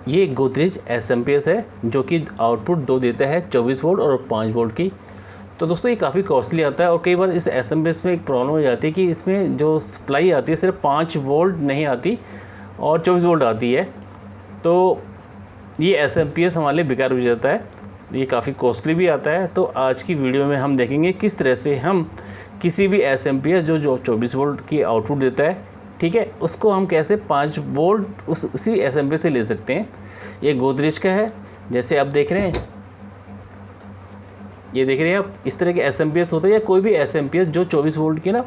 ये गोदरेज एसएमपीएस है जो कि आउटपुट 2 देता है 24 वोल्ट और 5 वोल्ट की। तो दोस्तों ये काफ़ी कॉस्टली आता है और कई बार इस एसएमपीएस में एक प्रॉब्लम हो जाती है कि इसमें जो सप्लाई आती है सिर्फ 5 वोल्ट नहीं आती और 24 वोल्ट आती है। तो ये एसएमपीएस हमारे लिए बेकार हो जाता है, ये काफ़ी कॉस्टली भी आता है। तो आज की वीडियो में हम देखेंगे किस तरह से हम किसी भी एसएमपीएस जो 24 वोल्ट की आउटपुट देता है, ठीक है, उसको हम कैसे 5 वोल्ट उसी एसएमपीएस से ले सकते हैं। ये गोदरेज का है, जैसे आप देख रहे हैं, ये देख रहे हैं आप, इस तरह के एसएमपीएस होता है या कोई भी एसएमपीएस जो 24 वोल्ट की ना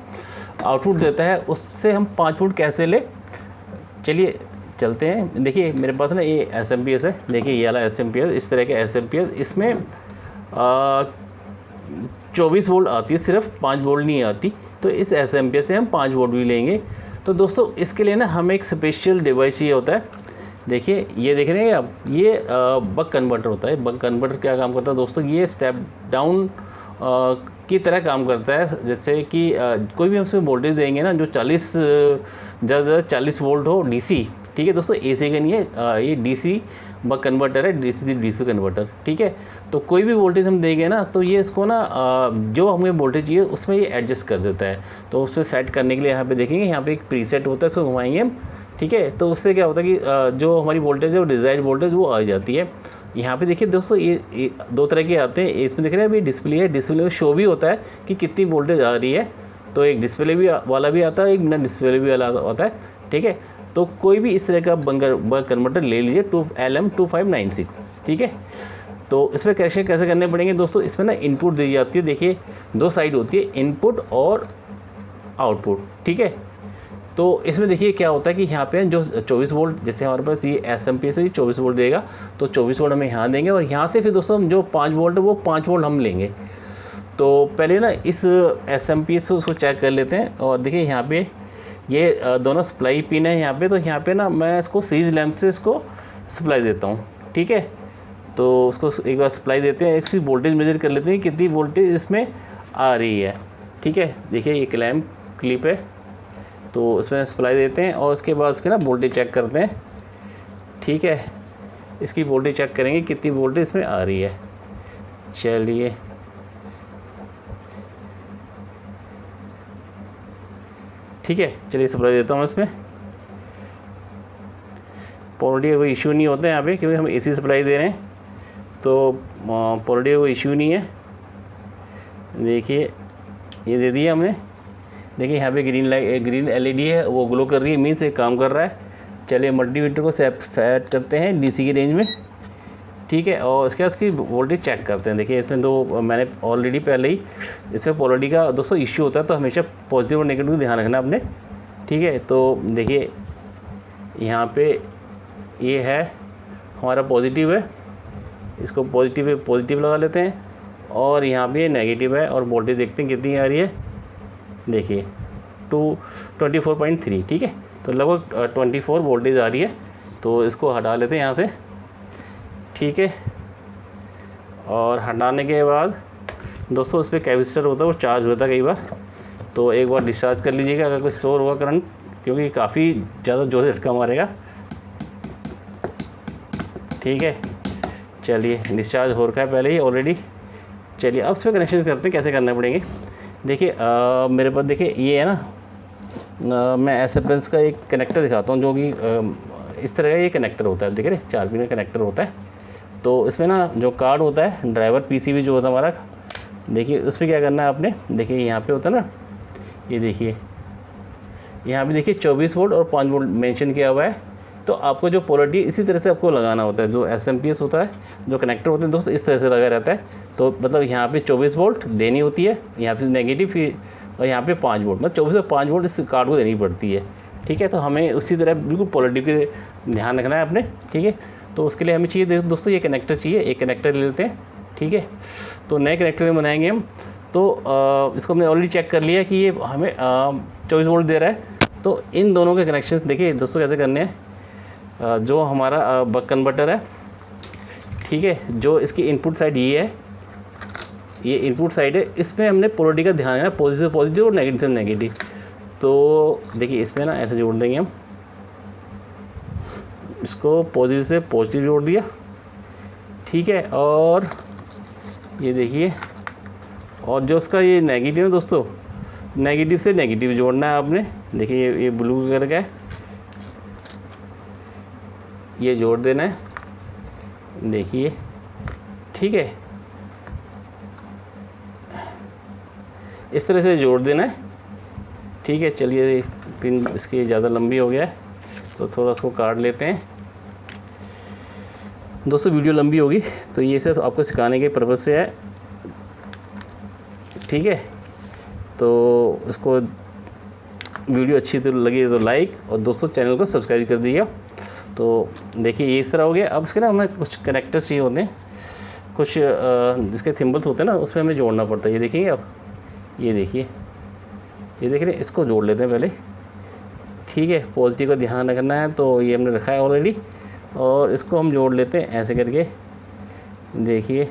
आउटपुट देता है, उससे हम 5 वोल्ट कैसे ले। चलिए चलते हैं। देखिए मेरे पास ना ये एसएमपीएस है, देखिए ये वाला एसएमपीएस, इस तरह के एसएमपीएस, इसमें 24 वोल्ट आती है, सिर्फ 5 वोल्ट नहीं आती। तो इस एसएमपीएस से हम 5 वोल्ट भी लेंगे। तो दोस्तों इसके लिए ना हमें एक स्पेशल डिवाइस चाहिए होता है। देखिए ये देख रहे हैं आप, ये बक कन्वर्टर होता है। बक कन्वर्टर क्या काम करता है दोस्तों, ये स्टेप डाउन की तरह काम करता है। जैसे कि कोई भी हम उसमें वोल्टेज देंगे ना जो 40 ज़्यादा 40 वोल्ट हो डीसी, ठीक है दोस्तों, एसी का नहीं है, ये डीसी बक कन्वर्टर है, डीसी से डीसी कन्वर्टर, ठीक है। तो कोई भी वोल्टेज हम देंगे ना तो ये इसको ना जो हमें वोल्टेज चाहिए उसमें ये एडजस्ट कर देता है। तो उसमें सेट करने के लिए यहाँ पे देखेंगे, यहाँ पे एक प्रीसेट होता है, उसको घुमाएंगे हम, ठीक है। तो उससे क्या होता है कि जो हमारी वोल्टेज है वो डिज़ायर्ड वोल्टेज वो आ जाती है। यहाँ पे देखिए दोस्तों ये 2 तरह के आते हैं। इसमें देख रहे हैं अभी डिस्प्ले है, डिस्प्ले में शो भी होता है कि कितनी वोल्टेज आ रही है। तो एक डिस्प्ले भी वाला भी आता है, एक बिना डिस्प्ले भी वाला होता है, ठीक है। तो कोई भी इस तरह का बक कन्वर्टर ले लीजिए, LM2596, ठीक है। तो इसमें कैसे करने पड़ेंगे दोस्तों, इसमें ना इनपुट दी जाती है। देखिए 2 साइड होती है, इनपुट और आउटपुट, ठीक है। तो इसमें देखिए क्या होता है कि यहाँ पे जो 24 वोल्ट, जैसे हमारे पास ये एसएमपीएस है, 24 वोल्ट देगा, तो 24 वोल्ट हमें यहाँ देंगे और यहाँ से फिर दोस्तों हम जो 5 वोल्ट है वो 5 वोल्ट हम लेंगे। तो पहले ना इस एसएमपीएस से उसको चेक कर लेते हैं। और देखिए यहाँ पे ये दोनों सप्लाई पिन है यहाँ पे। तो यहाँ पे ना मैं इसको सीरीज लैंप से इसको सप्लाई देता हूँ, ठीक है। तो उसको एक बार सप्लाई देते हैं, इसकी वोल्टेज मेजर कर लेते हैं कितनी वोल्टेज इसमें आ रही है, ठीक है। देखिए ये क्लैंप क्लिप है, तो इसमें सप्लाई देते हैं और उसके बाद इसके ना वोल्टेज चेक करते हैं, ठीक है। इसकी वोल्टेज चेक करेंगे कितनी वोल्टेज इसमें आ रही है। चलिए ठीक है, चलिए सप्लाई देता हूँ इसमें। पोलरिटी का कोई इशू नहीं होता है यहाँ पे, क्योंकि हम एसी सप्लाई दे रहे हैं, तो पोलरिटी का कोई इशू नहीं है। देखिए ये दे दिया हमने। देखिए यहाँ पे ग्रीन एलईडी है, वो ग्लो कर रही है, मीन्स एक काम कर रहा है। चलिए मल्टीमीटर को सेट करते हैं डीसी की रेंज में, ठीक है। और इसके बाद इसकी वोल्टेज चेक करते हैं। देखिए इसमें 2 मैंने ऑलरेडी पहले ही, इसमें पोलरिटी का दोस्तों इश्यू होता है, तो हमेशा पॉजिटिव और नेगेटिव ध्यान रखना अपने, ठीक है। तो देखिए यहाँ पे ये है हमारा पॉजिटिव है, इसको पॉजिटिव लगा लेते हैं। और यहाँ पे नेगेटिव है और वोल्टेज देखते हैं कितनी आ रही है। देखिए 24.3, ठीक है। तो लगभग 24 वोल्टेज आ रही है। तो इसको हटा लेते हैं यहाँ से, ठीक है। और हटाने के बाद दोस्तों इस पर कैपेसिटर होता है, वो चार्ज होता है कई बार, तो एक बार डिस्चार्ज कर लीजिएगा अगर कोई स्टोर हुआ करंट, क्योंकि काफ़ी ज़्यादा जोर से झटका मारेगा, ठीक है। चलिए डिस्चार्ज हो रखा है पहले ही ऑलरेडी। चलिए अब इस पर कनेक्शन करते हैं, कैसे करने पड़ेंगे। देखिए मेरे पास देखिए ये है ना, मैं एसएमपीएस का एक कनेक्टर दिखाता हूँ, जो कि इस तरह का ये कनेक्टर होता है, देख रहे 4 पिन का कनेक्टर होता है। तो इसमें ना जो कार्ड होता है, ड्राइवर पीसीबी जो होता है हमारा, देखिए उस पर क्या करना है आपने। देखिए यहाँ पे होता है ना, ये देखिए यहाँ पे देखिए 24 वोल्ट और 5 वोल्ट मेंशन किया हुआ है। तो आपको जो पोलरिटी इसी तरह से आपको लगाना होता है। जो एसएमपीएस होता है, जो कनेक्टर होते हैं दोस्तों, इस तरह से लगा रहता है। तो मतलब यहाँ पे 24 वोल्ट देनी होती है, यहाँ पे नेगेटिव, और यहाँ पे 5 वोल्ट, मतलब 24 और 5 वोल्ट इस कार्ड को देनी पड़ती है, ठीक है। तो हमें उसी तरह बिल्कुल पॉलिटिव के ध्यान रखना है अपने, ठीक है। तो उसके लिए हमें चाहिए दोस्तों ये कनेक्टर चाहिए, एक कनेक्टर ले लेते हैं, ठीक है। तो नए कनेक्टर में बनाएंगे हम। तो इसको हमने ऑलरेडी चेक कर लिया कि ये हमें 24 वोल्ट दे रहा है। तो इन दोनों के कनेक्शंस देखिए दोस्तों कैसे करने हैं। जो हमारा बक कन्वर्टर है, ठीक है, जो इसकी इनपुट साइड ये है, ये इनपुट साइड है, इसमें हमने पोलरिटी का ध्यान है, पॉजिटिव और नेगेटिव। तो देखिए इसमें ना ऐसे जोड़ देंगे हम, इसको पॉजिटिव से पॉजिटिव जोड़ दिया, ठीक है। और ये देखिए, और जो उसका ये नेगेटिव है दोस्तों, नेगेटिव से नेगेटिव जोड़ना है आपने। देखिए ये ब्लू कलर का है, ये जोड़ देना है, देखिए, ठीक है। इस तरह से जोड़ देना है, ठीक है। चलिए, पिन इसकी ज़्यादा लंबी हो गया है तो थोड़ा इसको काट लेते हैं। दोस्तों वीडियो लंबी होगी तो ये सिर्फ आपको सिखाने के पर्पज़ से है, ठीक है। तो इसको वीडियो अच्छी तो लगी तो लाइक, और दोस्तों चैनल को सब्सक्राइब कर दीजिए। तो देखिए ये इस तरह हो गया। अब इसके ना हमें कुछ कनेक्टर्स चाहिए होते हैं, कुछ जिसके थिम्बल्स होते हैं ना, उसमें हमें जोड़ना पड़ता है। ये देखिए आप, ये देखिए, ये देख रहे हैं, इसको जोड़ लेते हैं पहले, ठीक है। पॉजिटिव का ध्यान रखना है, तो ये हमने रखा है ऑलरेडी, और इसको हम जोड़ लेते हैं ऐसे करके, देखिए,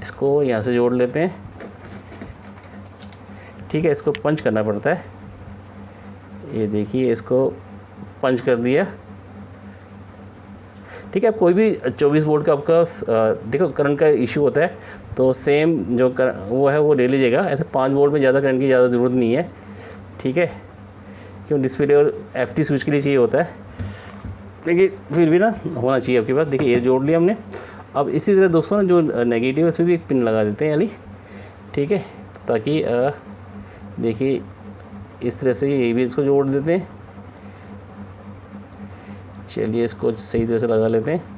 इसको यहाँ से जोड़ लेते हैं, ठीक है। इसको पंच करना पड़ता है, ये देखिए, इसको पंच कर दिया, ठीक है। कोई भी 24 वोल्ट का आपका देखो करंट का इशू होता है तो सेम जो वो है वो ले लीजिएगा। ऐसे 5 वोल्ट में ज़्यादा करंट की ज़्यादा ज़रूरत नहीं है, ठीक है, क्यों डिस्प्ले और FT स्विच के लिए चाहिए होता है, लेकिन फिर भी ना होना चाहिए आपके पास। देखिए ये जोड़ लिया हमने। अब इसी तरह दोस्तों जो नेगेटिव है उसमें भी एक पिन लगा देते हैं यानी, ठीक है, ताकि देखिए इस तरह से ये भी इसको जोड़ देते हैं। चलिए इसको सही तरह से लगा लेते हैं।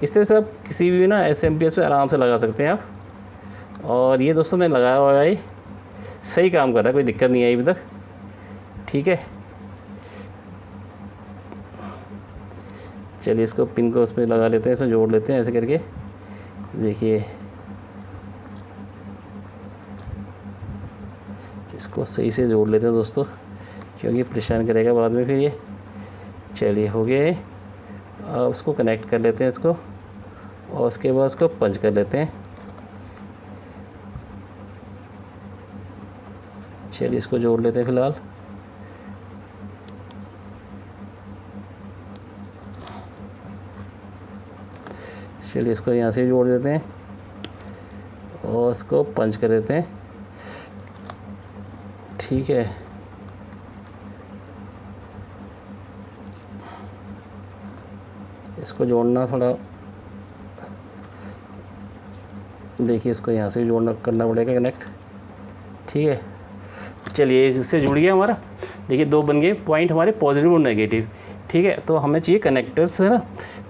इस तरह से आप किसी भी ना SMPS पे आराम से लगा सकते हैं आप। और ये दोस्तों मैं लगाया हुआ है, सही काम कर रहा है, कोई दिक्कत नहीं आई अभी तक, ठीक है। चलिए इसको पिन को उसमें लगा लेते हैं, इसमें जोड़ लेते हैं ऐसे करके, देखिए इसको सही से जोड़ लेते हैं दोस्तों, क्योंकि परेशान करेगा बाद में फिर ये। चलिए हो गया। अब उसको कनेक्ट कर लेते हैं इसको, और उसके बाद उसको पंच कर लेते हैं। चलिए इसको जोड़ लेते हैं फ़िलहाल। चलिए इसको यहाँ से जोड़ देते हैं और इसको पंच कर देते हैं, ठीक है। इसको जोड़ना थोड़ा, देखिए इसको यहाँ से जोड़ना करना पड़ेगा कनेक्ट, ठीक है। चलिए इससे जुड़ गया हमारा, देखिए 2 बन गए पॉइंट हमारे, पॉजिटिव और नेगेटिव, ठीक है। तो हमें चाहिए कनेक्टर्स, है ना।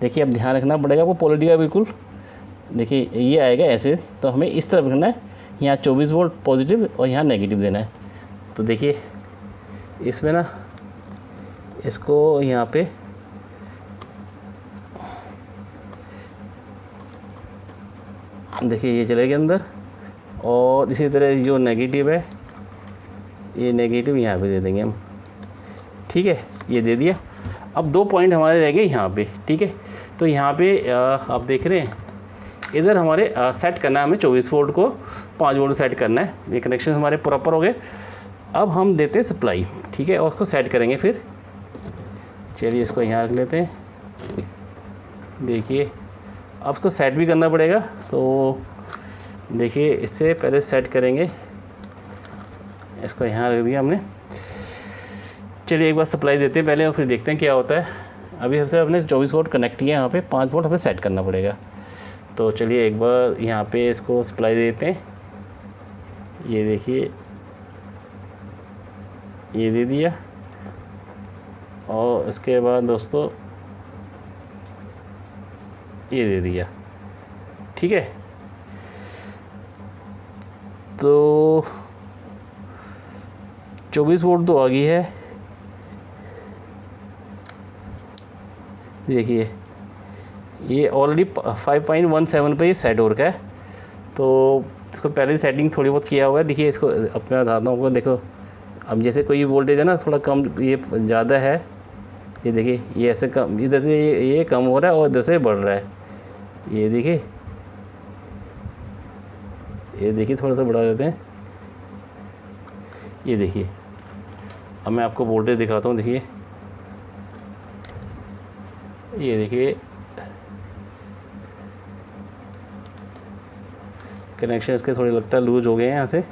देखिए अब ध्यान रखना पड़ेगा आपको पोलैरिटी का, बिल्कुल देखिए ये आएगा ऐसे, तो हमें इस तरफ रखना है, यहाँ 24 वोल्ट पॉजिटिव और यहाँ नेगेटिव देना है। तो देखिए इसमें ना इसको यहाँ पे देखिए ये चले गए अंदर, और इसी तरह जो नेगेटिव है ये नेगेटिव यहाँ पे दे देंगे हम, ठीक है। ये दे दिया। अब 2 पॉइंट हमारे रह गए यहाँ पे, ठीक है। तो यहाँ पे आप देख रहे हैं, इधर हमारे सेट करना है हमें 24 वोल्ट को 5 वोल्ट सेट करना है। ये कनेक्शन हमारे प्रॉपर हो गए। अब हम देते हैं सप्लाई, ठीक है, और उसको सेट करेंगे फिर। चलिए इसको यहाँ रख लेते हैं, देखिए अब उसको सेट भी करना पड़ेगा। तो देखिए इससे पहले सेट करेंगे, इसको यहाँ रख दिया हमने। चलिए एक बार सप्लाई देते हैं पहले और फिर देखते हैं क्या होता है। अभी हमसे अपने 24 वोल्ट कनेक्ट किया, यहाँ पे 5 वोल्ट हमें सेट करना पड़ेगा। तो चलिए एक बार यहाँ पे इसको सप्लाई देते हैं। ये देखिए ये दे दिया, और इसके बाद दोस्तों ये दे दिया, ठीक है। तो 24 वोल्ट तो आ गई है, देखिए ये ऑलरेडी 5.17 पे ये सेट हो रखा है। तो इसको पहले सेटिंग थोड़ी बहुत किया हुआ है। देखिए इसको अपने बताता हूँ, देखो अब जैसे कोई वोल्टेज है ना थोड़ा कम, ये ज़्यादा है, ये देखिए ये ऐसे कम, इधर से ये कम हो रहा है और इधर से बढ़ रहा है, ये देखिए थोड़ा सा बढ़ा देते हैं। ये देखिए अब मैं आपको वोल्टेज दिखाता हूँ, देखिए ये देखिए कनेक्शन इसके थोड़े लगता है लूज हो गए हैं यहाँ से।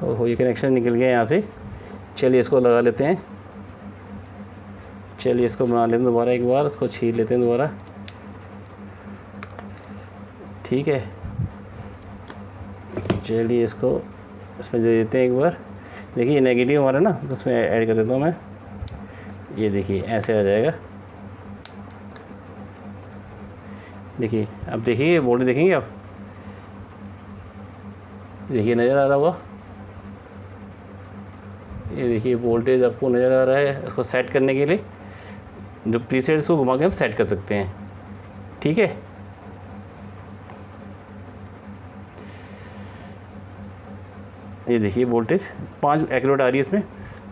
ओहो, ये कनेक्शन निकल गया यहाँ से। चलिए इसको लगा लेते हैं। चलिए इसको बना लेते हैं दोबारा एक बार, इसको छील लेते हैं दोबारा। ठीक है, चलिए इसको इसमें दे देते हैं एक बार। देखिए ये नेगेटिव हमारा ना, तो उसमें ऐड कर देता हूँ मैं। ये देखिए ऐसे आ जाएगा। देखिए अब देखिए बोल्ट देखेंगे आप, देखिए नज़र आ रहा होगा। ये देखिए वोल्टेज आपको नज़र आ रहा है। इसको सेट करने के लिए जो प्रीसेट इसको घुमा के हम सेट कर सकते हैं। ठीक है, ये देखिए वोल्टेज 5 एक्यूरेट आ रही है इसमें।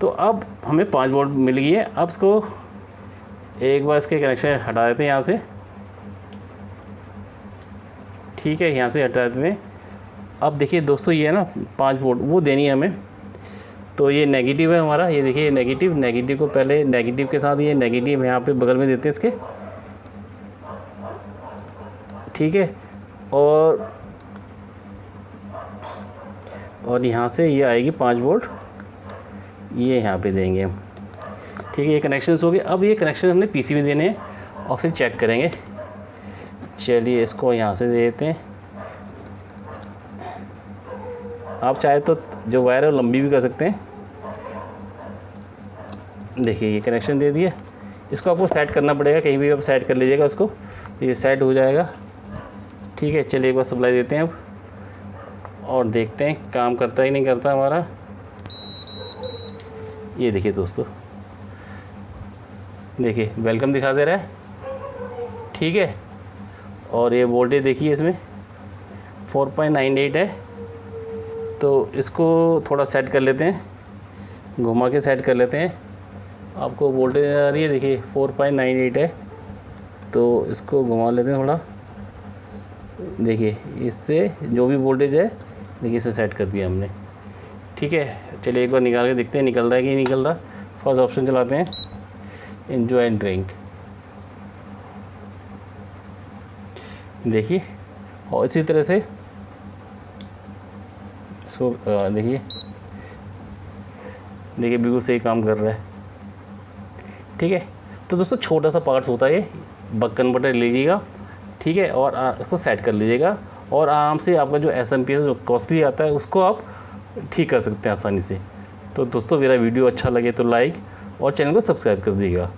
तो अब हमें 5 वोल्ट मिल गई है। अब इसको एक बार इसके कनेक्शन हटा देते हैं यहाँ से। ठीक है, यहाँ से हटा देते हैं। अब देखिए दोस्तों ये है ना 5 वोल्ट वो देनी है हमें। तो ये नेगेटिव है हमारा, ये देखिए नेगेटिव को पहले नेगेटिव के साथ ये नेगेटिव यहाँ पे बगल में देते हैं इसके। ठीक है, और यहाँ से ये आएगी 5 वोल्ट, ये यहाँ पे देंगे हम। ठीक है, ये कनेक्शंस हो गए। अब ये कनेक्शन हमने पीसी में देने हैं और फिर चेक करेंगे। चलिए इसको यहाँ से दे देते हैं। आप चाहे तो जो वायर है वो लंबी भी कर सकते हैं। देखिए ये कनेक्शन दे दिए। इसको आपको सेट करना पड़ेगा, कहीं भी आप सेट कर लीजिएगा उसको, तो ये सेट हो जाएगा। ठीक है, चलिए एक बार सप्लाई देते हैं अब और देखते हैं काम करता ही नहीं करता हमारा। ये देखिए दोस्तों, देखिए वेलकम दिखा दे रहा है। ठीक है, और ये वोल्टेज देखिए इसमें 4.98 है। तो इसको थोड़ा सेट कर लेते हैं, घुमा के सेट कर लेते हैं। आपको वोल्टेज आ रही है, देखिए 4.98 है। तो इसको घुमा लेते हैं थोड़ा। देखिए इससे जो भी वोल्टेज है देखिए इसमें सेट कर दिया हमने। ठीक है, चलिए एक बार निकाल के देखते हैं निकल रहा है कि नहीं निकल रहा। फर्स्ट ऑप्शन चलाते हैं, एंजॉय एंड ड्रिंक। देखिए, और इसी तरह से इसको देखिए बिल्कुल सही काम कर रहा है। ठीक है, तो दोस्तों छोटा सा पार्ट्स होता है ये, बक कन्वर्टर लीजिएगा। ठीक है, और इसको सेट कर लीजिएगा और आराम से आपका जो एसएमपीएस जो कॉस्टली आता है उसको आप ठीक कर सकते हैं आसानी से। तो दोस्तों मेरा वीडियो अच्छा लगे तो लाइक और चैनल को सब्सक्राइब कर दीजिएगा।